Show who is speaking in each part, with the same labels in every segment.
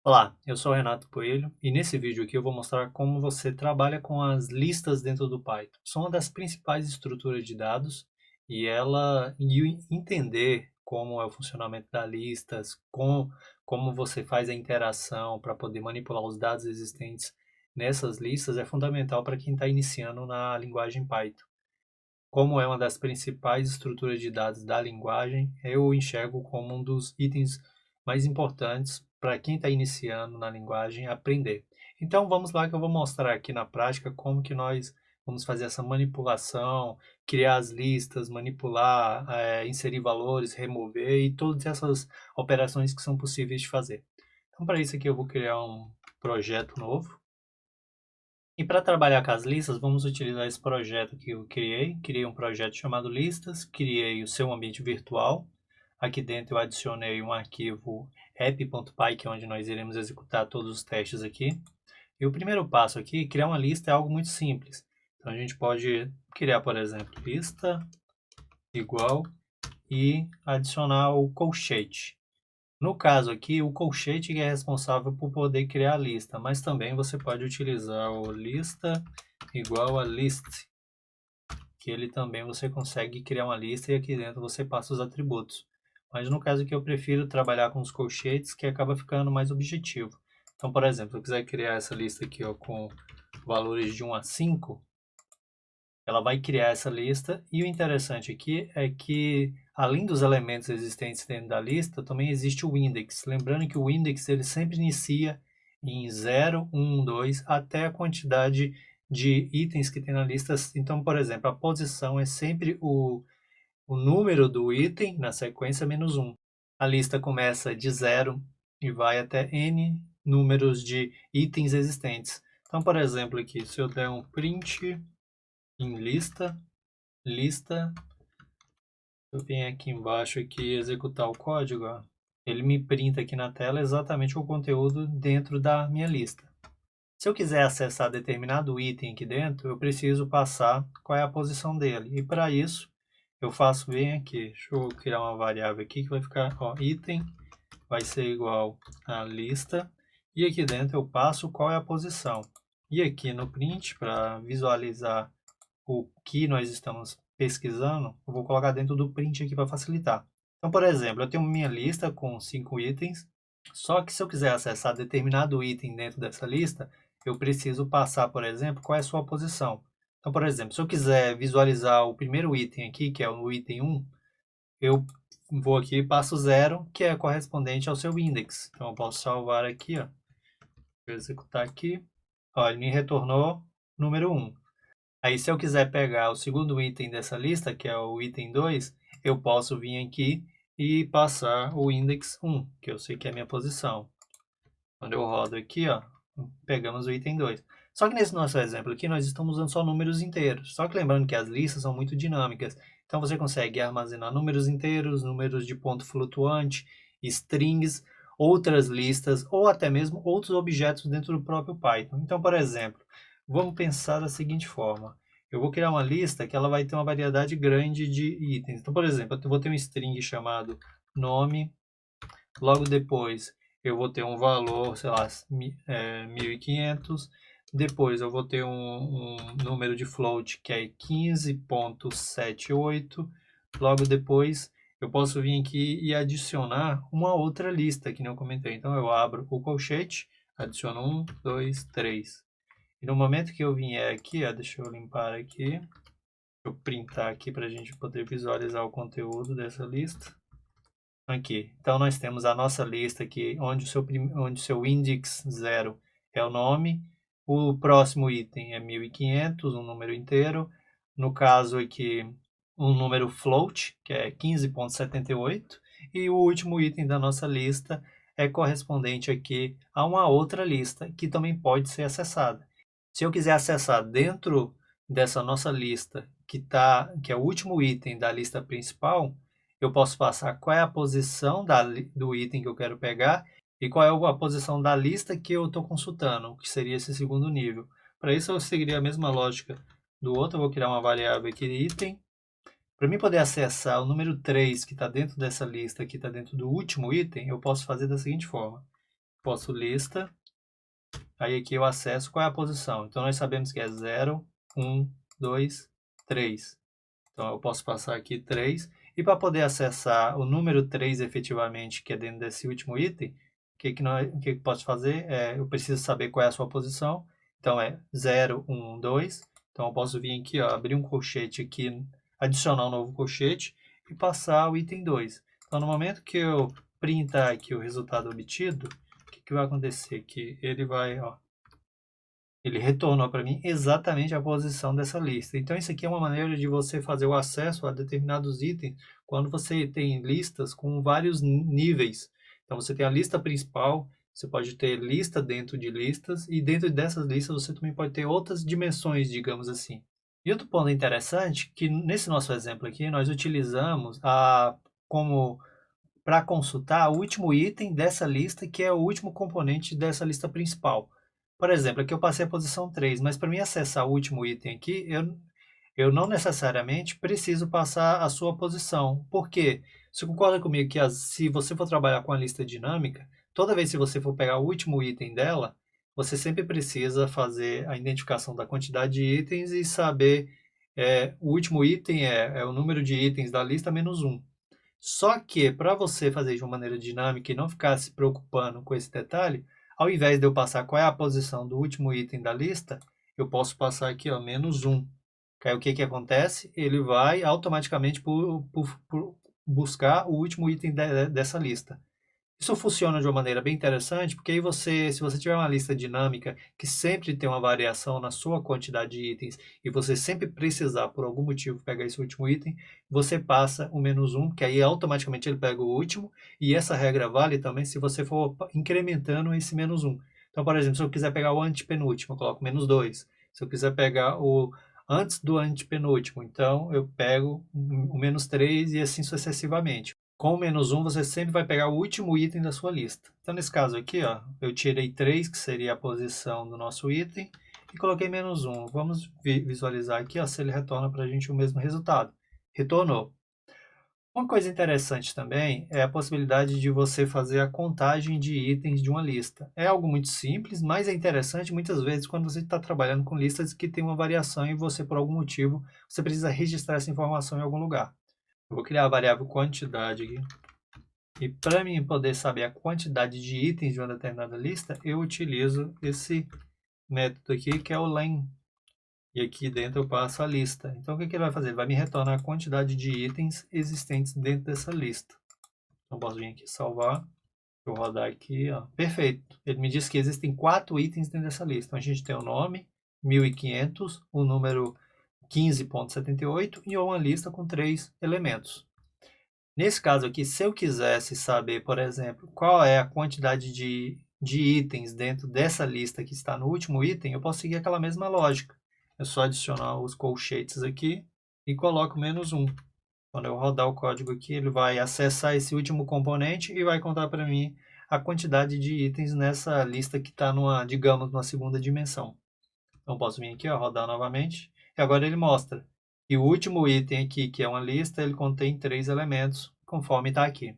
Speaker 1: Olá, eu sou o Renato Coelho e nesse vídeo aqui eu vou mostrar como você trabalha com as listas dentro do Python. São uma das principais estruturas de dados e entender como é o funcionamento das listas, como você faz a interação para poder manipular os dados existentes nessas listas é fundamental para quem está iniciando na linguagem Python. Como é uma das principais estruturas de dados da linguagem, eu enxergo como um dos itens mais importantes para quem está iniciando na linguagem aprender. Então vamos lá que eu vou mostrar aqui na prática como que nós vamos fazer essa manipulação, criar as listas, manipular, inserir valores, remover e todas essas operações que são possíveis de fazer. Então para isso aqui eu vou criar um projeto novo. E para trabalhar com as listas, vamos utilizar esse projeto que eu criei. Criei um projeto chamado Listas, criei o seu ambiente virtual. Aqui dentro eu adicionei um arquivo app.py, que é onde nós iremos executar todos os testes aqui. E o primeiro passo aqui, criar uma lista, é algo muito simples. Então a gente pode criar, por exemplo, lista igual e adicionar o colchete. No caso aqui, o colchete é responsável por poder criar a lista, mas também você pode utilizar o lista igual a list, que ele também você consegue criar uma lista e aqui dentro você passa os atributos. Mas no caso aqui eu prefiro trabalhar com os colchetes, que acaba ficando mais objetivo. Então, por exemplo, se eu quiser criar essa lista aqui ó, com valores de 1 a 5, ela vai criar essa lista e o interessante aqui é que além dos elementos existentes dentro da lista, também existe o index. Lembrando que o index ele sempre inicia em 0, 1, 2 até a quantidade de itens que tem na lista. Então, por exemplo, a posição é sempre o número do item na sequência menos 1. A lista começa de 0 e vai até n números de itens existentes. Então, por exemplo, aqui, se eu der um print em lista, eu venho aqui embaixo aqui executar o código, ó, ele me printa aqui na tela exatamente o conteúdo dentro da minha lista. Se eu quiser acessar determinado item aqui dentro, eu preciso passar qual é a posição dele. E para isso, eu faço bem aqui. Deixa eu criar uma variável aqui que vai ficar, ó, item vai ser igual a lista. E aqui dentro eu passo qual é a posição. E aqui no print, para visualizar o que nós estamos pesquisando, eu vou colocar dentro do print aqui para facilitar. Então, por exemplo, eu tenho minha lista com 5 itens, só que se eu quiser acessar determinado item dentro dessa lista, eu preciso passar, por exemplo, qual é a sua posição. Então, por exemplo, se eu quiser visualizar o primeiro item aqui, que é o item 1, eu vou aqui e passo 0, que é correspondente ao seu index. Então, eu posso salvar aqui, ó, vou executar aqui. Ó, ele me retornou número 1. Aí, se eu quiser pegar o segundo item dessa lista, que é o item 2, eu posso vir aqui e passar o index 1, que eu sei que é a minha posição. Quando eu rodo aqui, ó, pegamos o item 2. Só que nesse nosso exemplo aqui, nós estamos usando só números inteiros. Só que lembrando que as listas são muito dinâmicas. Então, você consegue armazenar números inteiros, números de ponto flutuante, strings, outras listas, ou até mesmo outros objetos dentro do próprio Python. Então, por exemplo, vamos pensar da seguinte forma. Eu vou criar uma lista que ela vai ter uma variedade grande de itens. Então, por exemplo, eu vou ter um string chamado nome, logo depois eu vou ter um valor, sei lá, 1.500. Depois eu vou ter um número de float que é 15.78. Logo depois eu posso vir aqui e adicionar uma outra lista que não comentei. Então eu abro o colchete, adiciono 1, 2, 3. E no momento que eu vier aqui, ó, deixa eu limpar aqui, deixa eu printar aqui para a gente poder visualizar o conteúdo dessa lista. Aqui. Então, nós temos a nossa lista aqui, onde o seu index 0 é o nome, o próximo item é 1.500, um número inteiro, no caso aqui, um número float, que é 15.78, e o último item da nossa lista é correspondente aqui a uma outra lista, que também pode ser acessada. Se eu quiser acessar dentro dessa nossa lista, que é o último item da lista principal, eu posso passar qual é a posição do item que eu quero pegar e qual é a posição da lista que eu estou consultando, que seria esse segundo nível. Para isso, eu seguiria a mesma lógica do outro. Eu vou criar uma variável aqui, item. Para mim poder acessar o número 3 que está dentro dessa lista, que está dentro do último item, eu posso fazer da seguinte forma. posso lista, aí aqui eu acesso qual é a posição. Então, nós sabemos que é 0, 1, 2, 3. Então, eu posso passar aqui 3. E para poder acessar o número 3 efetivamente, que é dentro desse último item, o que eu posso fazer? Eu preciso saber qual é a sua posição. Então, é 0, 1, 2. Então, eu posso vir aqui, ó, abrir um colchete aqui, adicionar um novo colchete e passar o item 2. Então, no momento que eu printar aqui o resultado obtido, o que vai acontecer? Que ele vai, ó, ele retornou para mim exatamente a posição dessa lista. Então, isso aqui é uma maneira de você fazer o acesso a determinados itens quando você tem listas com vários níveis. Então, você tem a lista principal, você pode ter lista dentro de listas, e dentro dessas listas você também pode ter outras dimensões, digamos assim. E outro ponto interessante, que nesse nosso exemplo aqui, nós utilizamos como para consultar o último item dessa lista, que é o último componente dessa lista principal. Por exemplo, aqui eu passei a posição 3, mas para mim acessar o último item aqui, eu não necessariamente preciso passar a sua posição. Por quê? Você concorda comigo que se você for trabalhar com a lista dinâmica, toda vez que você for pegar o último item dela, você sempre precisa fazer a identificação da quantidade de itens e saber o último item é o número de itens da lista menos um. Só que para você fazer de uma maneira dinâmica e não ficar se preocupando com esse detalhe, ao invés de eu passar qual é a posição do último item da lista, eu posso passar aqui, ó, menos um. Aí o que que acontece? Ele vai automaticamente por buscar o último item dessa lista. Isso funciona de uma maneira bem interessante, porque aí se você tiver uma lista dinâmica que sempre tem uma variação na sua quantidade de itens e você sempre precisar, por algum motivo, pegar esse último item, você passa o menos um, que aí automaticamente ele pega o último, e essa regra vale também se você for incrementando esse menos um. Então, por exemplo, se eu quiser pegar o antepenúltimo, eu coloco menos 2. Se eu quiser pegar o antes do antepenúltimo, então eu pego o menos 3 e assim sucessivamente. Com o menos um, você sempre vai pegar o último item da sua lista. Então, nesse caso aqui, ó, eu tirei 3, que seria a posição do nosso item, e coloquei menos um. Vamos visualizar aqui, ó, se ele retorna para a gente o mesmo resultado. Retornou. Uma coisa interessante também é a possibilidade de você fazer a contagem de itens de uma lista. É algo muito simples, mas é interessante muitas vezes quando você está trabalhando com listas que tem uma variação e você, por algum motivo, você precisa registrar essa informação em algum lugar. Eu vou criar a variável quantidade aqui. E para mim poder saber a quantidade de itens de uma determinada lista, eu utilizo esse método aqui, que é o len. E aqui dentro eu passo a lista. Então, o que ele vai fazer? Ele vai me retornar a quantidade de itens existentes dentro dessa lista. Então, posso vir aqui salvar. Vou rodar aqui, ó. Perfeito. Ele me diz que existem 4 itens dentro dessa lista. Então, a gente tem o nome, 1500, o número 15.78 e uma lista com 3 elementos. Nesse caso aqui, se eu quisesse saber, por exemplo, qual é a quantidade de itens dentro dessa lista que está no último item, eu posso seguir aquela mesma lógica. É só adicionar os colchetes aqui e coloco menos um. Quando eu rodar o código aqui, ele vai acessar esse último componente e vai contar para mim a quantidade de itens nessa lista que está, digamos, numa segunda dimensão. Então, posso vir aqui, ó, rodar novamente, e agora ele mostra. E o último item aqui, que é uma lista, ele contém 3 elementos, conforme está aqui.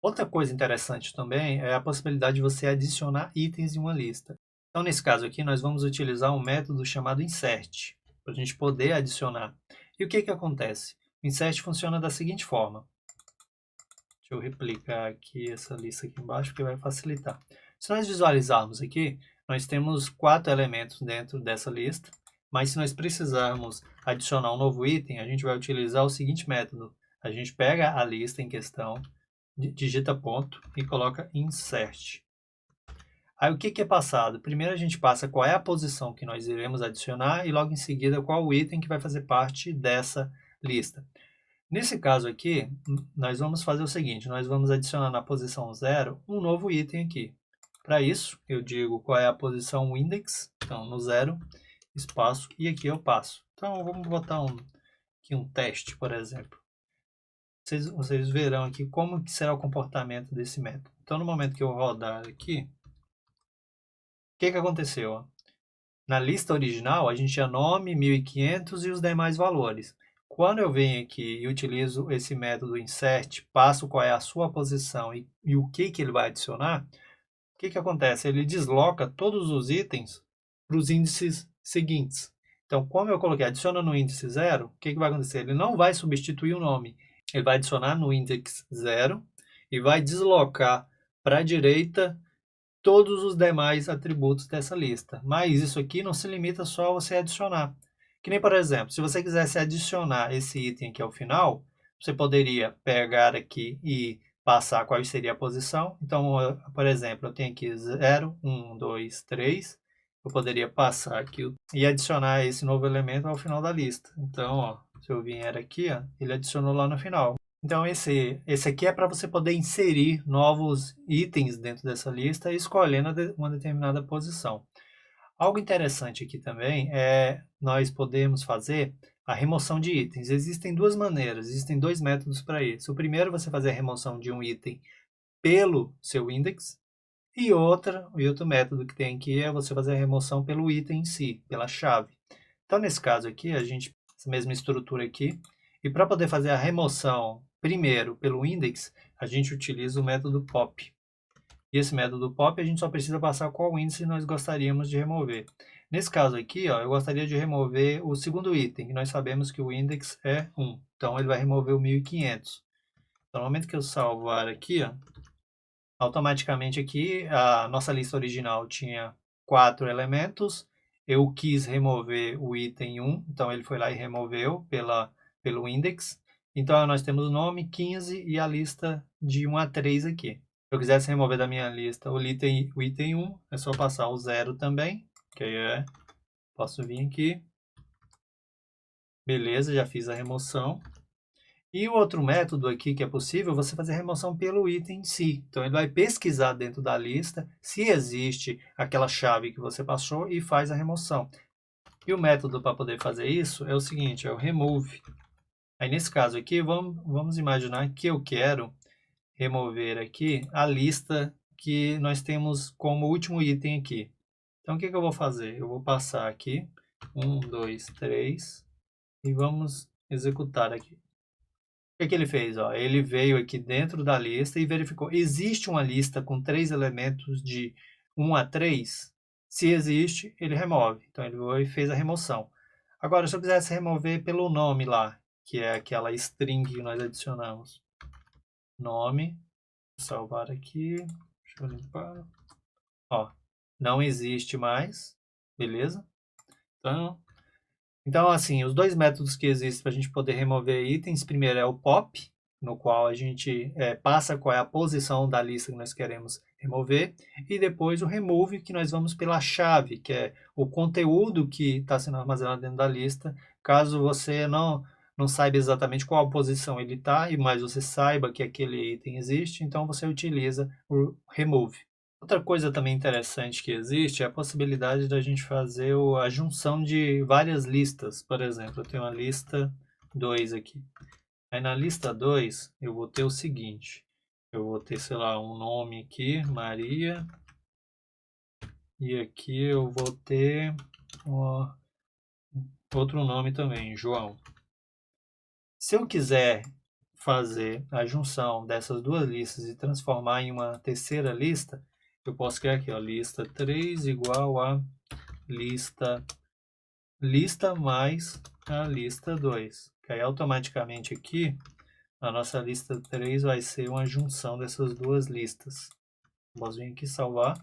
Speaker 1: Outra coisa interessante também é a possibilidade de você adicionar itens em uma lista. Então, nesse caso aqui, nós vamos utilizar um método chamado insert, para a gente poder adicionar. E o que acontece? O insert funciona da seguinte forma. Deixa eu replicar aqui essa lista aqui embaixo, que vai facilitar. Se nós visualizarmos aqui, nós temos 4 elementos dentro dessa lista, mas se nós precisarmos adicionar um novo item, a gente vai utilizar o seguinte método. A gente pega a lista em questão, digita ponto e coloca insert. Aí o que é passado? Primeiro a gente passa qual é a posição que nós iremos adicionar e logo em seguida qual o item que vai fazer parte dessa lista. Nesse caso aqui, nós vamos fazer o seguinte, nós vamos adicionar na posição 0 um novo item aqui. Para isso, eu digo qual é a posição index, então no 0, espaço, e aqui eu passo. Então, vamos botar aqui um teste, por exemplo. Vocês verão aqui como que será o comportamento desse método. Então, no momento que eu rodar aqui, o que aconteceu? Na lista original, a gente tinha nome, 1500 e os demais valores. Quando eu venho aqui e utilizo esse método insert, passo qual é a sua posição e o que ele vai adicionar, o que acontece? Ele desloca todos os itens para os índices seguintes. Então, como eu coloquei adiciona no índice 0, o que vai acontecer? Ele não vai substituir o nome. Ele vai adicionar no índice 0 e vai deslocar para a direita todos os demais atributos dessa lista. Mas isso aqui não se limita só a você adicionar. Que nem, por exemplo, se você quisesse adicionar esse item aqui ao final, você poderia pegar aqui e passar qual seria a posição. Então, por exemplo, eu tenho aqui 0, 1, 2, 3. Eu poderia passar aqui e adicionar esse novo elemento ao final da lista. Então, ó, se eu vier aqui, ó, ele adicionou lá no final. Então, esse aqui é para você poder inserir novos itens dentro dessa lista, escolhendo uma determinada posição. Algo interessante aqui também é nós podemos fazer a remoção de itens. Existem duas maneiras, existem dois métodos para isso. O primeiro, você fazer a remoção de um item pelo seu index, e outro método que tem aqui é você fazer a remoção pelo item em si, pela chave. Então, nesse caso aqui, a gente, essa mesma estrutura aqui, e para poder fazer a remoção primeiro pelo index, a gente utiliza o método pop. E esse método pop, a gente só precisa passar qual índice nós gostaríamos de remover. Nesse caso aqui, ó, eu gostaria de remover o segundo item, que nós sabemos que o index é 1. Então, ele vai remover o 1500. Então, no momento que eu salvar aqui, ó, automaticamente aqui, a nossa lista original tinha 4 elementos. Eu quis remover o item 1, então ele foi lá e removeu pelo index. Então, nós temos o nome, 15 e a lista de 1 a 3 aqui. Se eu quisesse remover da minha lista o item 1, é só passar o 0 também, que aí posso vir aqui. Beleza, já fiz a remoção. E o outro método aqui que é possível, você fazer a remoção pelo item em si. Então, ele vai pesquisar dentro da lista se existe aquela chave que você passou e faz a remoção. E o método para poder fazer isso é o seguinte, é o remove. Aí, nesse caso aqui, vamos imaginar que eu quero remover aqui a lista que nós temos como último item aqui. Então, o que eu vou fazer? Eu vou passar aqui, 1, 2, 3, e vamos executar aqui. O que ele fez? Ó, ele veio aqui dentro da lista e verificou, existe uma lista com 3 elementos de 1 a 3? Se existe, ele remove. Então, ele foi e fez a remoção. Agora, se eu quisesse remover pelo nome lá, que é aquela string que nós adicionamos. Nome, vou salvar aqui, deixa eu limpar. Ó, não existe mais, beleza? Então, assim, os dois métodos que existem para a gente poder remover itens, primeiro é o pop, no qual a gente passa qual é a posição da lista que nós queremos remover, e depois o remove, que nós vamos pela chave, que é o conteúdo que está sendo armazenado dentro da lista. Caso você não saiba exatamente qual posição ele está, mas você saiba que aquele item existe, então você utiliza o remove. Outra coisa também interessante que existe é a possibilidade da gente fazer a junção de várias listas. Por exemplo, eu tenho a lista 2 aqui. Aí na lista 2 eu vou ter o seguinte. Eu vou ter, sei lá, um nome aqui, Maria. E aqui eu vou ter outro nome também, João. Se eu quiser fazer a junção dessas duas listas e transformar em uma terceira lista, eu posso criar aqui, ó, lista 3 igual a lista mais a lista 2. Que aí automaticamente aqui, a nossa lista 3 vai ser uma junção dessas duas listas. Vamos vir aqui salvar.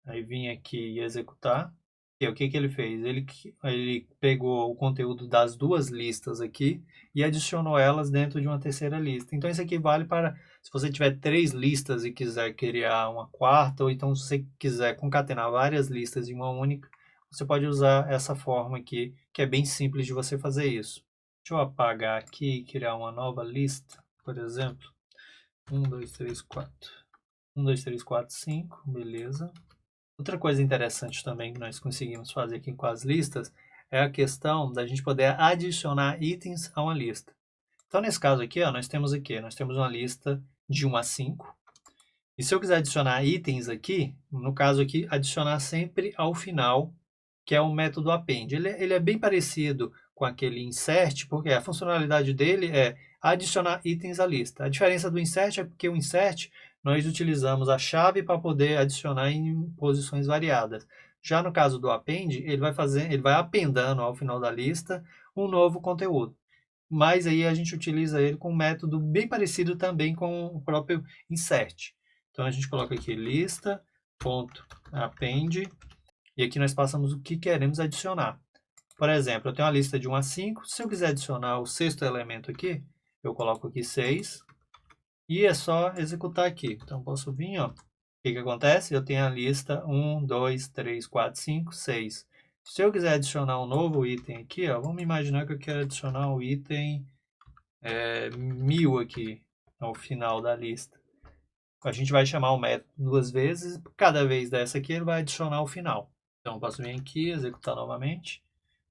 Speaker 1: Aí vim aqui e executar. E o que ele fez? Ele pegou o conteúdo das duas listas aqui e adicionou elas dentro de uma terceira lista. Então, isso aqui vale para, se você tiver 3 listas e quiser criar uma quarta, ou então se você quiser concatenar várias listas em uma única, você pode usar essa forma aqui, que é bem simples de você fazer isso. Deixa eu apagar aqui e criar uma nova lista, por exemplo. 1, 2, 3, 4. 1, 2, 3, 4, 5, beleza. Outra coisa interessante também que nós conseguimos fazer aqui com as listas é a questão da gente poder adicionar itens a uma lista. Então, nesse caso aqui, ó, nós temos uma lista de 1 a 5. E se eu quiser adicionar itens aqui, no caso aqui, adicionar sempre ao final, que é o método append. Ele é bem parecido com aquele insert, porque a funcionalidade dele é adicionar itens à lista. A diferença do insert é porque o insert nós utilizamos a chave para poder adicionar em posições variadas. Já no caso do append, ele vai appendando ao final da lista um novo conteúdo. Mas aí a gente utiliza ele com um método bem parecido também com o próprio insert. Então a gente coloca aqui lista.append e aqui nós passamos o que queremos adicionar. Por exemplo, eu tenho uma lista de 1 a 5. Se eu quiser adicionar o sexto elemento aqui, eu coloco aqui 6 e é só executar aqui. Então posso vir, ó. O que acontece? Eu tenho a lista 1, 2, 3, 4, 5, 6. Se eu quiser adicionar um novo item aqui, ó, vamos imaginar que eu quero adicionar o item 1000 aqui ao final da lista. A gente vai chamar o método 2 vezes, cada vez dessa aqui ele vai adicionar o final. Então eu posso vir aqui, executar novamente.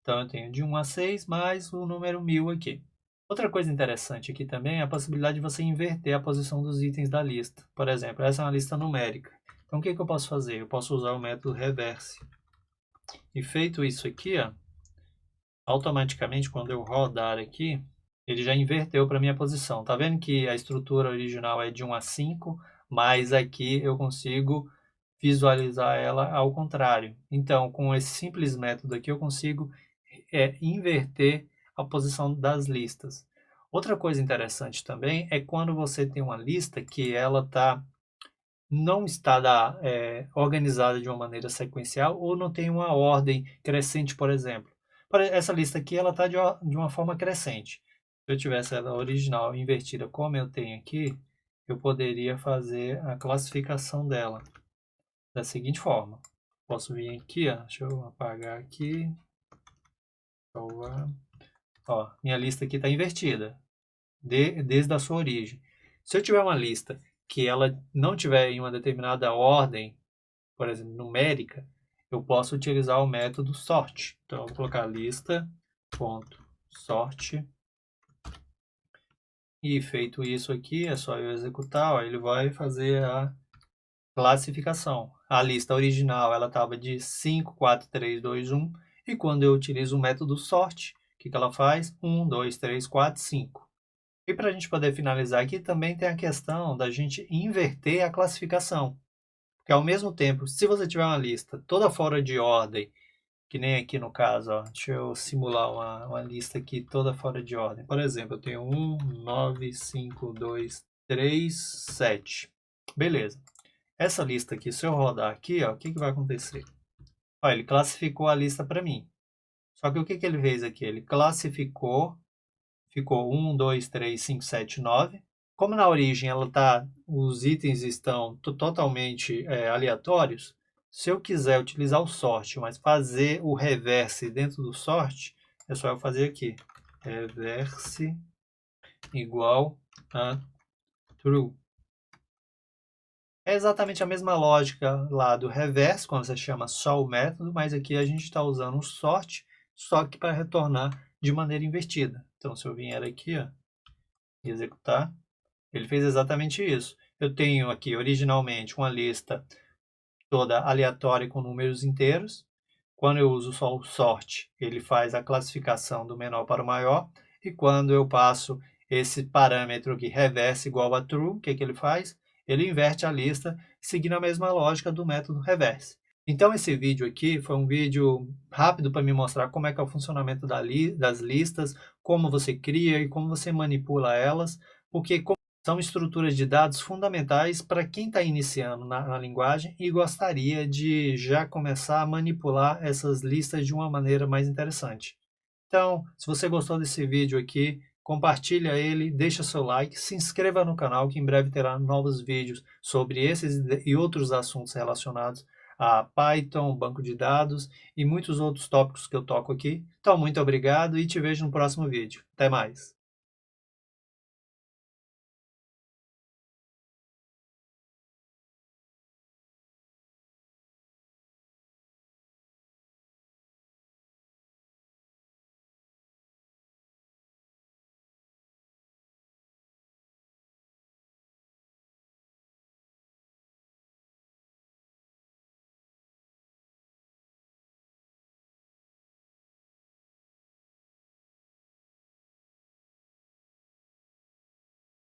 Speaker 1: Então eu tenho de 1 a 6 mais o número 1000 aqui. Outra coisa interessante aqui também é a possibilidade de você inverter a posição dos itens da lista. Por exemplo, essa é uma lista numérica. Então o que eu posso fazer? Eu posso usar o método reverse. E feito isso aqui, ó, automaticamente quando eu rodar aqui, ele já inverteu para a minha posição. Tá vendo que a estrutura original é de 1 a 5, mas aqui eu consigo visualizar ela ao contrário. Então, com esse simples método aqui, eu consigo inverter a posição das listas. Outra coisa interessante também é quando você tem uma lista que ela não está organizada de uma maneira sequencial ou não tem uma ordem crescente, por exemplo. Essa lista aqui ela está de uma forma crescente. Se eu tivesse ela original invertida como eu tenho aqui, eu poderia fazer a classificação dela da seguinte forma. Posso vir aqui, ó, deixa eu apagar aqui. Ó, minha lista aqui está invertida, desde a sua origem. Se eu tiver uma lista que ela não tiver em uma determinada ordem, por exemplo, numérica, eu posso utilizar o método sort. Então, eu vou colocar lista.sort. E feito isso aqui, é só eu executar, ó, ele vai fazer a classificação. A lista original ela estava de 5, 4, 3, 2, 1. E quando eu utilizo o método sort, o que ela faz? 1, 2, 3, 4, 5. E para a gente poder finalizar aqui, também tem a questão da gente inverter a classificação. Porque ao mesmo tempo, se você tiver uma lista toda fora de ordem, que nem aqui no caso, ó, deixa eu simular uma lista aqui toda fora de ordem. Por exemplo, eu tenho 1, 9, 5, 2, 3, 7. Beleza. Essa lista aqui, se eu rodar aqui, ó, o que vai acontecer? Ó, ele classificou a lista para mim. Só que o que ele fez aqui? Ele classificou, ficou 1, 2, 3, 5, 7, 9. Como na origem os itens estão totalmente aleatórios, se eu quiser utilizar o sort, mas fazer o reverse dentro do sort, é só eu fazer aqui. Reverse igual a true. É exatamente a mesma lógica lá do reverse, quando você chama só o método, mas aqui a gente está usando o sort, só que para retornar de maneira invertida. Então, se eu vier aqui, ó, e executar, ele fez exatamente isso. Eu tenho aqui, originalmente, uma lista toda aleatória com números inteiros. Quando eu uso só o sort, ele faz a classificação do menor para o maior. E quando eu passo esse parâmetro aqui, reverse igual a true, o que ele faz? Ele inverte a lista, seguindo a mesma lógica do método reverse. Então, esse vídeo aqui foi um vídeo rápido para me mostrar como é que é o funcionamento das listas, como você cria e como você manipula elas, porque são estruturas de dados fundamentais para quem está iniciando na linguagem e gostaria de já começar a manipular essas listas de uma maneira mais interessante. Então, se você gostou desse vídeo aqui, compartilha ele, deixa seu like, se inscreva no canal que em breve terá novos vídeos sobre esses e outros assuntos relacionados a Python, banco de dados e muitos outros tópicos que eu toco aqui. Então, muito obrigado e te vejo no próximo vídeo. Até mais!